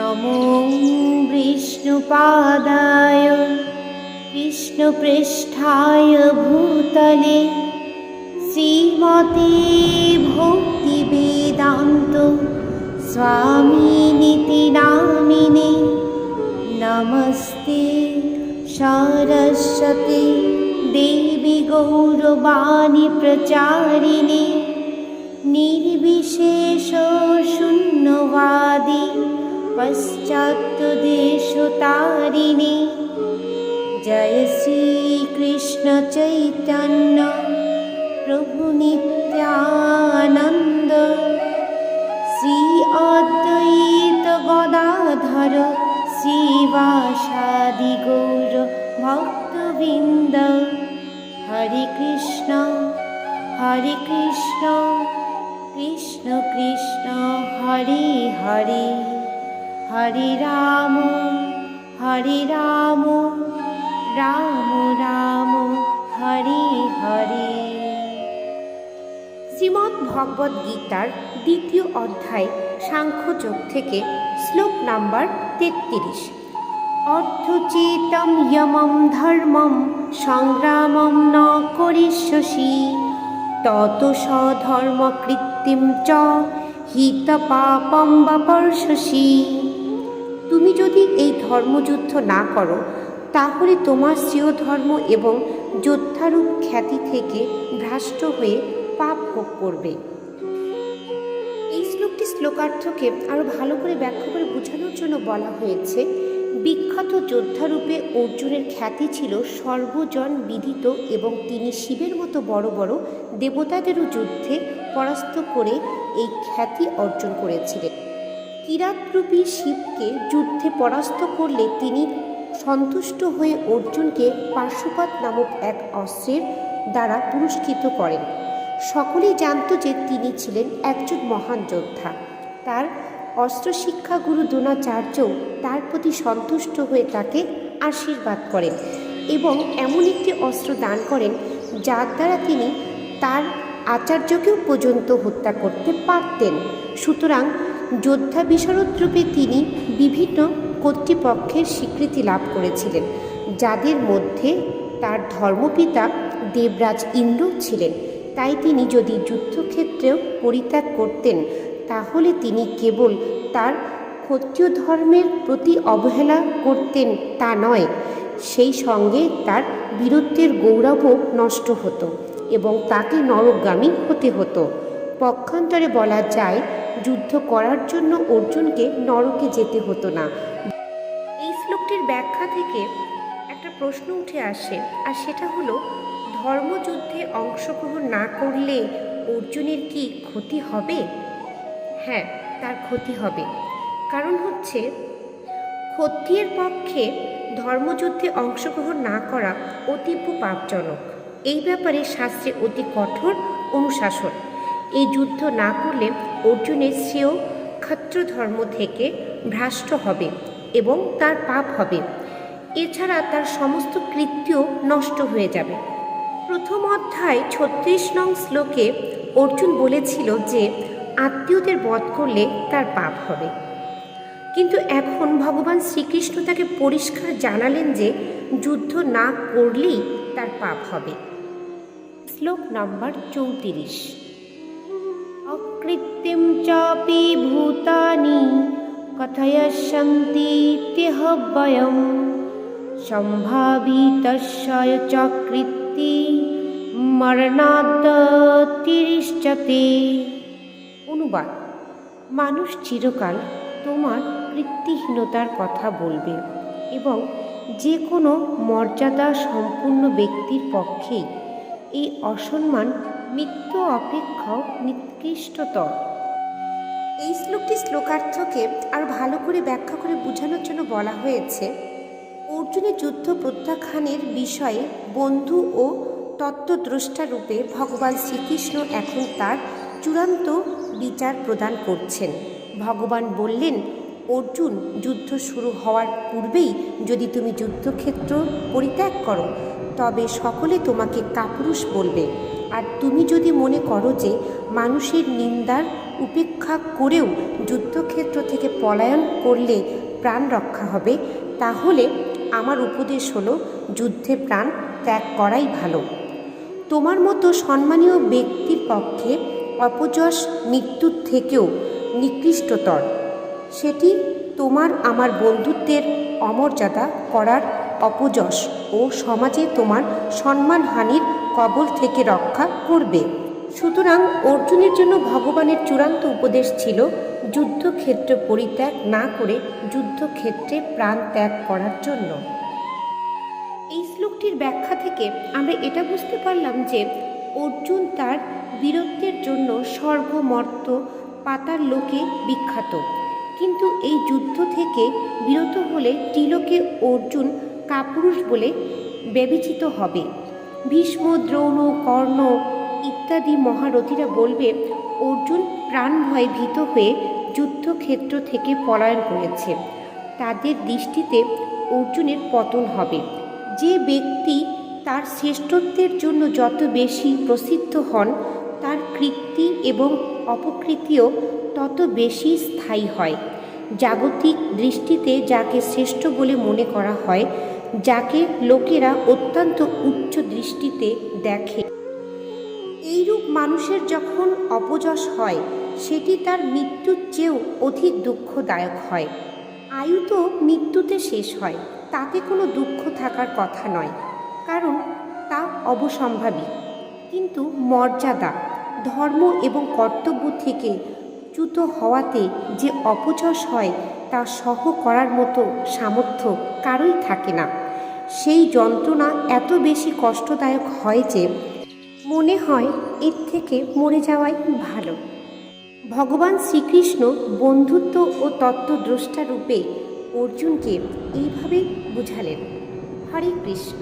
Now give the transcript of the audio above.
नमो विष्णुपादाय कृष्णपृष्ठाय भूतले श्रीमते भक्तिवेदान्त स्वामिनिति नामिने। नमस्ते सरस्वती देवी गौरवाणी प्रचारिणे निर्विशेष शून्यवादी पश्चात्देशतारिणे। जय श्री कृष्ण चैतन्य प्रभु नित्यानंद श्री अद्वैत गदाधर श्रीवासादि गौर भक्तवृंद। हरे कृष्ण कृष्ण कृष्ण हरे हरे, हरे राम राम राम हरे हरे। শ্রীমদ্ ভগবদ গীতার দ্বিতীয় অধ্যায় সাংখ্যযোগ থেকে শ্লোক নাম্বার 33। অর্থচেতম ইয়মম ধর্মম সংগ্রামম ন করিষ্যসি তত স্বধর্ম কৃত্তিম চ হিত পাপম বাপর্ষসি। তুমি যদি এই ধর্মযুদ্ধ না করো তাহলে তোমার শ্রেয় ধর্ম এবং যোদ্ধারূপ খ্যাতি থেকে ভ্রষ্ট হয়ে পাপ ভোগ করবে। এই শ্লোকটি শ্লোকার্থকে আরও ভালো করে ব্যাখ্যা করে বোঝানোর জন্য বলা হয়েছে। বিখ্যাত যোদ্ধারূপে অর্জুনের খ্যাতি ছিল সর্বজন বিদিত এবং তিনি শিবের মতো বড় বড় দেবতাদেরও যুদ্ধে পরাস্ত করে এই খ্যাতি অর্জন করেছিলেন। কিরাতরূপী শিবকে যুদ্ধে পরাস্ত করলে তিনি সন্তুষ্ট হয়ে অর্জুনকে পাশুপাত নামক এক অস্ত্রের দ্বারা পুরস্কৃত করেন। সকলেই জানত যে তিনি ছিলেন একজন মহান যোদ্ধা। তার অস্ত্রশিক্ষা গুরু দ্রোণাচার্যও তার প্রতি সন্তুষ্ট হয়ে তাকে আশীর্বাদ করেন এবং এমন একটি অস্ত্র দান করেন যার দ্বারা তিনি তার আচার্যকেও পর্যন্ত হত্যা করতে পারতেন। সুতরাং যোদ্ধা বিশারদ রূপে তিনি বিভিন্ন কর্তৃপক্ষের স্বীকৃতি লাভ করেছিলেন, যাদের মধ্যে তার ধর্মপিতা দেবরাজ ইন্দ্র ছিলেন। তাই তিনি যদি যুদ্ধক্ষেত্রেও পরিত্যাগ করতেন তাহলে তিনি কেবল তার ক্ষত্রিয় ধর্মের প্রতি অবহেলা করতেন তা নয়, সেই সঙ্গে তার বীরত্বের গৌরবও নষ্ট হতো এবং তাকে নরকগামী হতে হতো। পক্ষান্তরে বলা যায় যুদ্ধ করার জন্য অর্জুনকে নরকে যেতে হতো না। এই শ্লোকটির ব্যাখ্যা থেকে একটা প্রশ্ন উঠে আসে, আর সেটা হলো ধর্মযুদ্ধে অংশগ্রহণ না করলে অর্জুনের কি ক্ষতি হবে? হ্যাঁ, তার ক্ষতি হবে। কারণ হচ্ছে ক্ষত্রিয়ের পক্ষে ধর্মযুদ্ধে অংশগ্রহণ না করা অতীব পাপজনক। এই ব্যাপারে শাস্ত্রে অতি কঠোর অনুশাসন। এই যুদ্ধ না করলে অর্জুনের শ্রেয় ক্ষত্রিয় ধর্ম থেকে ভ্রষ্ট হবে এবং তার পাপ হবে। এছাড়া তার সমস্ত কৃত্য নষ্ট হয়ে যাবে। প্রথম অধ্যায় 36 নং শ্লোকে অর্জুন বলেছিল যে আত্মীয়দের বধ করলে তার পাপ হবে, কিন্তু এখন ভগবান শ্রীকৃষ্ণ তাকে পরিষ্কার জানালেন যে যুদ্ধ না করলেই তার পাপ হবে। শ্লোক নাম্বার 34। অকৃত্রিম চাপি ভূতানি কথয়সন্তি তেহব্বয়ম সম্ভাবিতস্য চকৃতি মরণাত্তিরিষ্যতে। অনুবাদ: মানুষ চিরকাল তোমার কৃত্তিহীনতার কথা বলবে এবং যে কোনো মর্যাদা সম্পূর্ণ ব্যক্তির পক্ষেই এই অসম্মান মৃত্যু অপেক্ষাও নিকৃষ্টতর। এই শ্লোকটি শ্লোকার্থকে আর ভালো করে ব্যাখ্যা করে বোঝানোর জন্য বলা হয়েছে। অর্জুনের যুদ্ধ প্রত্যাখ্যানের বিষয়ে বন্ধু ও তত্ত্বদ্রষ্টা রূপে ভগবান শ্রীকৃষ্ণ এখন তার চূড়ান্ত বিচার প্রদান করছেন। ভগবান বললেন, অর্জুন, যুদ্ধ শুরু হওয়ার পূর্বেই যদি তুমি যুদ্ধক্ষেত্র পরিত্যাগ করো তবে সকলে তোমাকে কাপুরুষ বলবে। আর তুমি যদি মনে করো যে মানুষের নিন্দার উপেক্ষা করেও যুদ্ধক্ষেত্র থেকে পলায়ন করলে প্রাণ রক্ষা হবে, তাহলে আমার উপদেশ হলো যুদ্ধে প্রাণ ত্যাগ করাই ভালো। তোমার মতো সম্মানীয় ব্যক্তির পক্ষে অপযশ মৃত্যুর থেকেও নিকৃষ্টতর। সেটি তোমার আমার বন্ধুত্বের অমর্যাদা করার অপযশ ও সমাজে তোমার সম্মানহানির কবল থেকে রক্ষা করবে। সুতরাং অর্জুনের জন্য ভগবানের চূড়ান্ত উপদেশ ছিল যুদ্ধক্ষেত্র পরিত্যাগ না করে যুদ্ধক্ষেত্রে প্রাণ ত্যাগ করার জন্য। এই শ্লোকটির ব্যাখ্যা থেকে আমরা এটা বুঝতে পারলাম যে অর্জুন তার বীরত্বের জন্য স্বর্গ মর্ত্য পাতাল লোকে বিখ্যাত, কিন্তু এই যুদ্ধ থেকে বিরত হলে ত্রিলোকে অর্জুন কাপুরুষ বলে বিবেচিত হবে। ভীষ্ম, দ্রোণ, কর্ণ ইত্যাদি মহারথীরা বলবে অর্জুন প্রাণ ভয়ে ভীত হয়ে যুদ্ধক্ষেত্র থেকে পলায়ন করেছে। তাদের দৃষ্টিতে অর্জুনের পতন হবে। যে ব্যক্তি তার শ্রেষ্ঠত্বের জন্য যত বেশি প্রসিদ্ধ হন, তার কীর্তি এবং অপকীর্তিও তত বেশি স্থায়ী হয়। জাগতিক দৃষ্টিতে যাকে শ্রেষ্ঠ বলে মনে করা হয়, যাকে লোকেরা অত্যন্ত উচ্চ দৃষ্টিতে দেখে, এইরূপ মানুষের যখন অপযশ হয়, সেটি তার মৃত্যুর চেয়েও অধিক দুঃখদায়ক হয়। আয়ু তো মৃত্যুতে শেষ হয়, তাতে কোনো দুঃখ থাকার কথা নয়, কারণ তা অবসম্ভাবী। কিন্তু মর্যাদা, ধর্ম এবং কর্তব্য থেকে চ্যুত হওয়াতে যে অপযশ হয়, তা সহ করার মতো সামর্থ্য কারোই থাকে না। সেই যন্ত্রণা এত বেশি কষ্টদায়ক হয় যে মনে হয় এর থেকে মরে যাওয়াই ভালো। ভগবান শ্রীকৃষ্ণ বন্ধুত্ব ও তত্ত্বদ্রষ্টা রূপে অর্জুনকে এইভাবে বুঝালেন। হরে কৃষ্ণ।